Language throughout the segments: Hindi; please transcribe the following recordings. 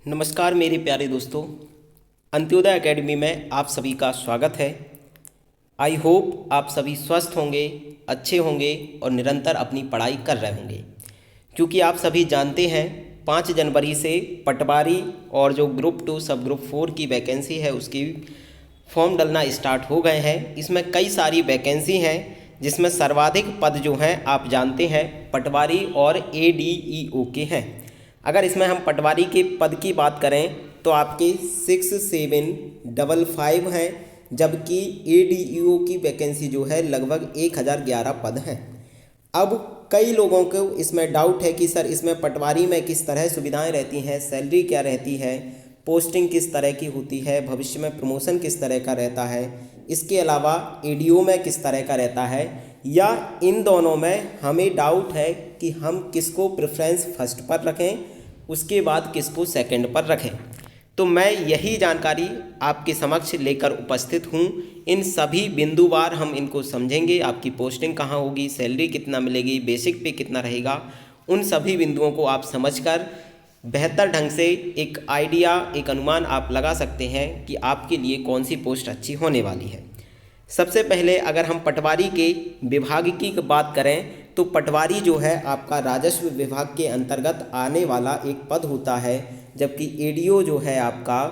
नमस्कार मेरे प्यारे दोस्तों, अंत्योदय एकेडमी में आप सभी का स्वागत है। आई होप आप सभी स्वस्थ होंगे, अच्छे होंगे और निरंतर अपनी पढ़ाई कर रहे होंगे, क्योंकि आप सभी जानते हैं 5 जनवरी से पटवारी और जो ग्रुप 2 सब ग्रुप 4 की वैकेंसी है उसकी फॉर्म डलना स्टार्ट हो गए हैं। इसमें कई सारी वैकेंसी हैं, जिसमें सर्वाधिक पद जो हैं आप जानते हैं पटवारी और ADEO के हैं। अगर इसमें हम पटवारी के पद की बात करें तो आपके 6755 हैं, जबकि ADEO की वैकेंसी जो है लगभग 1011 पद हैं। अब कई लोगों को इसमें डाउट है कि सर इसमें पटवारी में किस तरह सुविधाएं रहती हैं, सैलरी क्या रहती है, पोस्टिंग किस तरह की होती है, भविष्य में प्रमोशन किस तरह का रहता है, इसके अलावा ADO में किस तरह का रहता है, या इन दोनों में हमें डाउट है कि हम किसको प्रेफरेंस फर्स्ट पर रखें, उसके बाद किसको सेकंड पर रखें। तो मैं यही जानकारी आपके समक्ष लेकर उपस्थित हूँ। इन सभी बिंदुवार हम इनको समझेंगे। आपकी पोस्टिंग कहाँ होगी, सैलरी कितना मिलेगी, बेसिक पे कितना रहेगा, उन सभी बिंदुओं को आप समझकर बेहतर ढंग से एक आइडिया, एक अनुमान आप लगा सकते हैं कि आपके लिए कौन सी पोस्ट अच्छी होने वाली है। सबसे पहले अगर हम पटवारी के विभाग की बात करें तो पटवारी जो है आपका राजस्व विभाग के अंतर्गत आने वाला एक पद होता है, जबकि ADO जो है आपका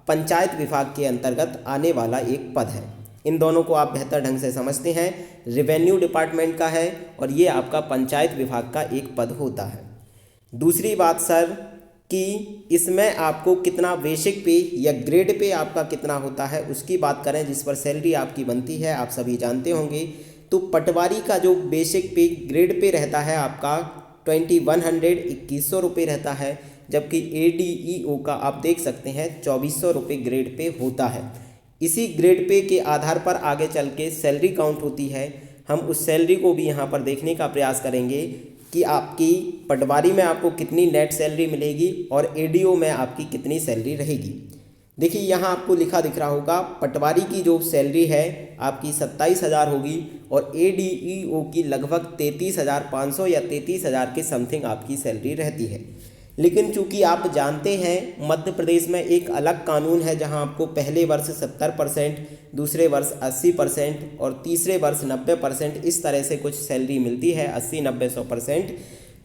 पंचायत विभाग के अंतर्गत आने वाला एक पद है। इन दोनों को आप बेहतर ढंग से समझते हैं, रेवेन्यू डिपार्टमेंट का है और ये आपका पंचायत विभाग का एक पद होता है। दूसरी बात सर कि इसमें आपको कितना बेसिक पे या ग्रेड पे आपका कितना होता है उसकी बात करें, जिस पर सैलरी आपकी बनती है, आप सभी जानते होंगे। तो पटवारी का जो बेसिक पे ग्रेड पे रहता है आपका 2100 रुपये रहता है, जबकि ADEO का आप देख सकते हैं 2400 रुपये ग्रेड पे होता है। इसी ग्रेड पे के आधार पर आगे चल के सैलरी काउंट होती है। हम उस सैलरी को भी यहाँ पर देखने का प्रयास करेंगे कि आपकी पटवारी में आपको कितनी नेट सैलरी मिलेगी और ADO में आपकी कितनी सैलरी रहेगी। देखिए यहाँ आपको लिखा दिख रहा होगा, पटवारी की जो सैलरी है आपकी 27,000 होगी और ADEO की लगभग 33,500 या 33,000 के समथिंग आपकी सैलरी रहती है। लेकिन चूंकि आप जानते हैं मध्य प्रदेश में एक अलग कानून है, जहां आपको पहले वर्ष 70%, दूसरे वर्ष 80% और तीसरे वर्ष 90% इस तरह से कुछ सैलरी मिलती है, 80, 90, 100%।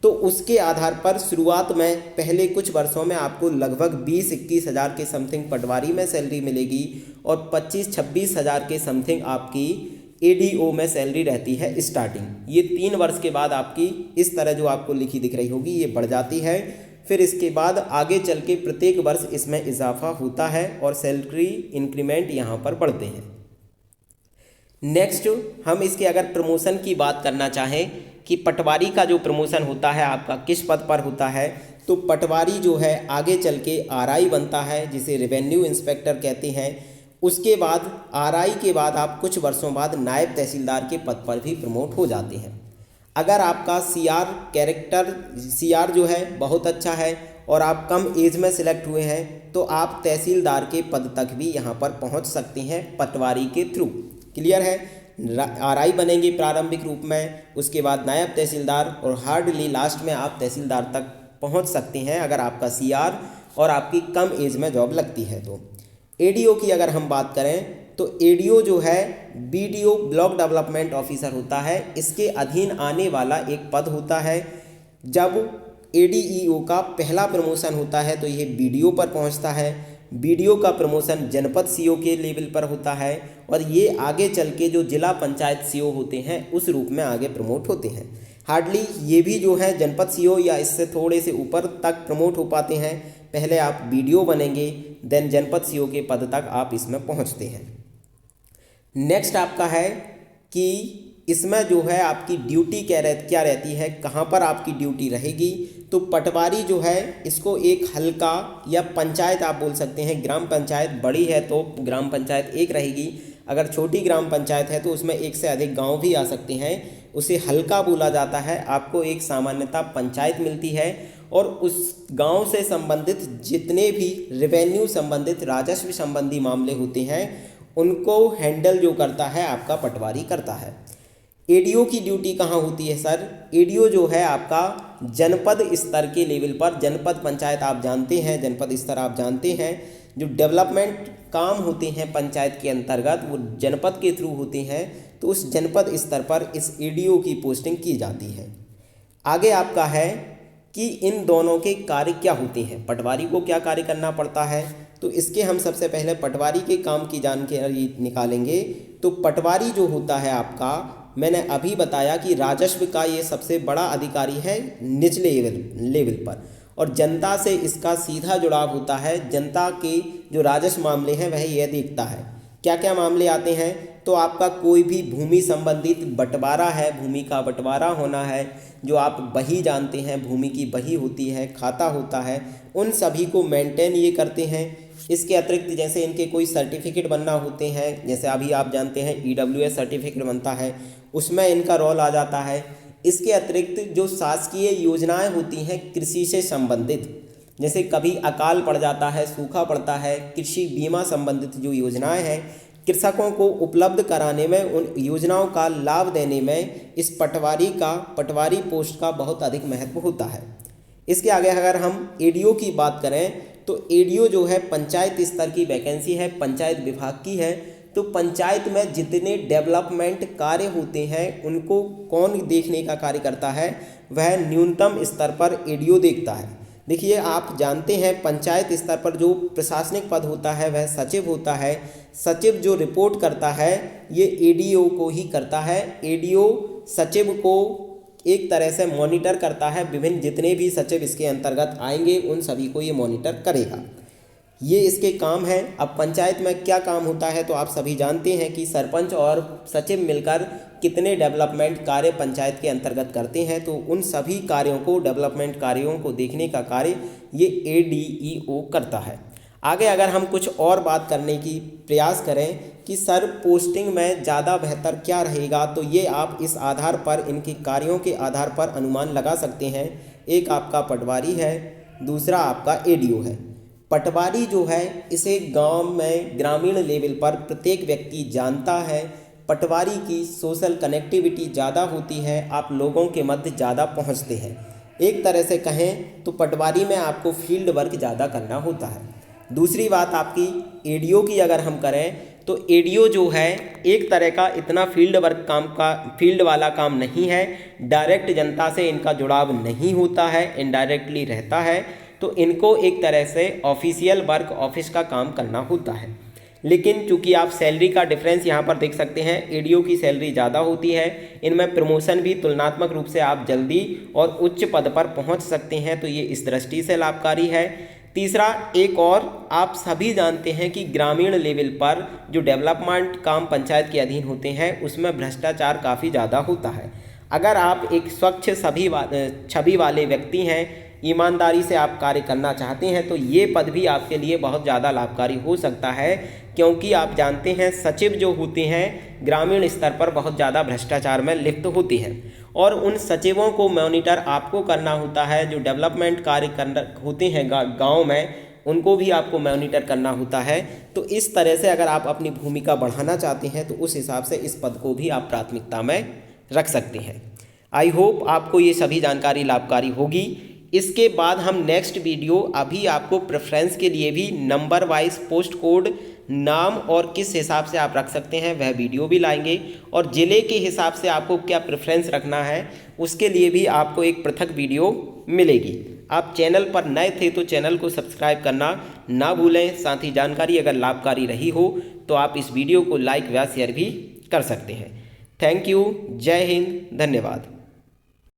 तो उसके आधार पर शुरुआत में पहले कुछ वर्षों में आपको लगभग 20-21 हज़ार के समथिंग पटवारी में सैलरी मिलेगी और 25-26 हज़ार के समथिंग आपकी ADO में सैलरी रहती है स्टार्टिंग। ये 3 वर्ष के बाद आपकी इस तरह जो आपको लिखी दिख रही होगी ये बढ़ जाती है। फिर इसके बाद आगे चल के प्रत्येक वर्ष इसमें इजाफा होता है और सैलरी इंक्रीमेंट यहाँ पर बढ़ते हैं। नेक्स्ट हम इसके अगर प्रमोशन की बात करना चाहें कि पटवारी का जो प्रमोशन होता है आपका किस पद पर होता है, तो पटवारी जो है आगे चल के RI बनता है, जिसे रेवेन्यू इंस्पेक्टर कहते हैं। उसके बाद RI के बाद आप कुछ वर्षों बाद नायब तहसीलदार के पद पर भी प्रमोट हो जाते हैं। अगर आपका CR जो है बहुत अच्छा है और आप कम एज में सिलेक्ट हुए हैं तो आप तहसीलदार के पद तक भी यहाँ पर पहुँच सकते हैं पटवारी के थ्रू। क्लियर है? RI बनेंगे प्रारंभिक रूप में, उसके बाद नायब तहसीलदार और हार्डली लास्ट में आप तहसीलदार तक पहुँच सकते हैं अगर आपका CR और आपकी कम एज में जॉब लगती है। तो ADO की अगर हम बात करें तो ADO जो है BDO ब्लॉक डेवलपमेंट ऑफिसर होता है, इसके अधीन आने वाला एक पद होता है। जब ADEO का पहला प्रमोशन होता है तो ये BDO पर पहुंचता है। BDO का प्रमोशन जनपद CO के लेवल पर होता है और ये आगे चल के जो जिला पंचायत CO होते हैं उस रूप में आगे प्रमोट होते हैं। हार्डली ये भी जो है जनपद CO या इससे थोड़े से ऊपर तक प्रमोट हो पाते हैं। पहले आप BDO बनेंगे, देन जनपद CO के पद तक आप इसमें पहुंचते हैं। नेक्स्ट आपका है कि इसमें जो है आपकी ड्यूटी क्या रहती है, कहाँ पर आपकी ड्यूटी रहेगी। तो पटवारी जो है इसको एक हल्का या पंचायत आप बोल सकते हैं, ग्राम पंचायत बड़ी है तो ग्राम पंचायत एक रहेगी, अगर छोटी ग्राम पंचायत है तो उसमें एक से अधिक गांव भी आ सकते हैं, उसे हल्का बोला जाता है। आपको एक सामान्यता पंचायत मिलती है और उस गांव से संबंधित जितने भी रेवेन्यू संबंधित राजस्व संबंधी मामले होते हैं उनको हैंडल जो करता है आपका पटवारी करता है। एडीओ की ड्यूटी कहाँ होती है सर? एडीओ जो है आपका जनपद स्तर के लेवल पर, जनपद पंचायत आप जानते हैं, जनपद स्तर आप जानते हैं, जो डेवलपमेंट काम होते हैं पंचायत के अंतर्गत वो जनपद के थ्रू होते हैं, तो उस जनपद स्तर पर इस एडीओ की पोस्टिंग की जाती है। आगे आपका है कि इन दोनों के कार्य क्या होते हैं, पटवारी को क्या कार्य करना पड़ता है, तो इसके हम सबसे पहले पटवारी के काम की जानकारी निकालेंगे। तो पटवारी जो होता है आपका, मैंने अभी बताया कि राजस्व का ये सबसे बड़ा अधिकारी है निचले लेवल पर, और जनता से इसका सीधा जुड़ाव होता है। जनता के जो राजस्व मामले हैं वह यह देखता है। क्या क्या मामले आते हैं? तो आपका कोई भी भूमि संबंधित बंटवारा है, भूमि का बंटवारा होना है, जो आप बही जानते हैं, भूमि की बही होती है, खाता होता है, उन सभी को मेंटेन ये करते हैं। इसके अतिरिक्त जैसे इनके कोई सर्टिफिकेट बनना होते हैं, जैसे अभी आप जानते हैं EWS सर्टिफिकेट बनता है, उसमें इनका रोल आ जाता है। इसके अतिरिक्त जो शासकीय योजनाएं होती हैं कृषि से संबंधित, जैसे कभी अकाल पड़ जाता है, सूखा पड़ता है, कृषि बीमा संबंधित जो योजनाएं हैं कृषकों को उपलब्ध कराने में, उन योजनाओं का लाभ देने में इस पटवारी पोस्ट का बहुत अधिक महत्व होता है। इसके आगे अगर हम एडीओ की बात करें तो एडीओ जो है पंचायत स्तर की वैकेंसी है, पंचायत विभाग की है। तो पंचायत में जितने डेवलपमेंट कार्य होते हैं उनको कौन देखने का कार्य करता है? वह न्यूनतम स्तर पर एडीओ देखता है। देखिए आप जानते हैं पंचायत स्तर पर जो प्रशासनिक पद होता है वह सचिव होता है। सचिव जो रिपोर्ट करता है ये एडीओ को ही करता है। एडीओ सचिव को एक तरह से मॉनिटर करता है, विभिन्न जितने भी सचिव इसके अंतर्गत आएंगे उन सभी को ये मॉनिटर करेगा। ये इसके काम है। अब पंचायत में क्या काम होता है तो आप सभी जानते हैं कि सरपंच और सचिव मिलकर कितने डेवलपमेंट कार्य पंचायत के अंतर्गत करते हैं, तो उन सभी कार्यों को, डेवलपमेंट कार्यों को देखने का कार्य ये एडीईओ करता है। आगे अगर हम कुछ और बात करने की प्रयास करें कि सर पोस्टिंग में ज़्यादा बेहतर क्या रहेगा, तो ये आप इस आधार पर, इनके कार्यों के आधार पर अनुमान लगा सकते हैं। एक आपका पटवारी है, दूसरा आपका एडीओ है। पटवारी जो है इसे गांव में ग्रामीण लेवल पर प्रत्येक व्यक्ति जानता है। पटवारी की सोशल कनेक्टिविटी ज़्यादा होती है, आप लोगों के मध्य ज़्यादा पहुंचते हैं। एक तरह से कहें तो पटवारी में आपको फील्ड वर्क ज़्यादा करना होता है। दूसरी बात आपकी एडीओ की अगर हम करें तो एडीओ जो है एक तरह का इतना फील्ड वाला काम नहीं है। डायरेक्ट जनता से इनका जुड़ाव नहीं होता है, इनडायरेक्टली रहता है। तो इनको एक तरह से ऑफिशियल वर्क, ऑफिस का काम करना होता है। लेकिन चूंकि आप सैलरी का डिफरेंस यहाँ पर देख सकते हैं, एडीओ की सैलरी ज़्यादा होती है, इनमें प्रमोशन भी तुलनात्मक रूप से आप जल्दी और उच्च पद पर पहुँच सकते हैं, तो ये इस दृष्टि से लाभकारी है। तीसरा एक और, आप सभी जानते हैं कि ग्रामीण लेवल पर जो डेवलपमेंट काम पंचायत के अधीन होते हैं उसमें भ्रष्टाचार काफ़ी ज़्यादा होता है। अगर आप एक स्वच्छ छवि वाले व्यक्ति हैं, ईमानदारी से आप कार्य करना चाहते हैं, तो ये पद भी आपके लिए बहुत ज़्यादा लाभकारी हो सकता है। क्योंकि आप जानते हैं सचिव जो होते हैं ग्रामीण स्तर पर बहुत ज़्यादा भ्रष्टाचार में लिप्त होते हैं, और उन सचिवों को मॉनिटर आपको करना होता है। जो डेवलपमेंट कार्य होते हैं गाँव में, उनको भी आपको मॉनिटर करना होता है। तो इस तरह से अगर आप अपनी भूमिका बढ़ाना चाहते हैं तो उस हिसाब से इस पद को भी आप प्राथमिकता में रख सकते हैं। आई होप आपको ये सभी जानकारी लाभकारी होगी। इसके बाद हम नेक्स्ट वीडियो, अभी आपको प्रेफरेंस के लिए भी नंबर वाइज पोस्ट कोड, नाम और किस हिसाब से आप रख सकते हैं वह वीडियो भी लाएंगे, और ज़िले के हिसाब से आपको क्या प्रेफरेंस रखना है उसके लिए भी आपको एक पृथक वीडियो मिलेगी। आप चैनल पर नए थे तो चैनल को सब्सक्राइब करना ना भूलें। साथ ही जानकारी अगर लाभकारी रही हो तो आप इस वीडियो को लाइक व शेयर भी कर सकते हैं। Thank you. जय हिंद। धन्यवाद।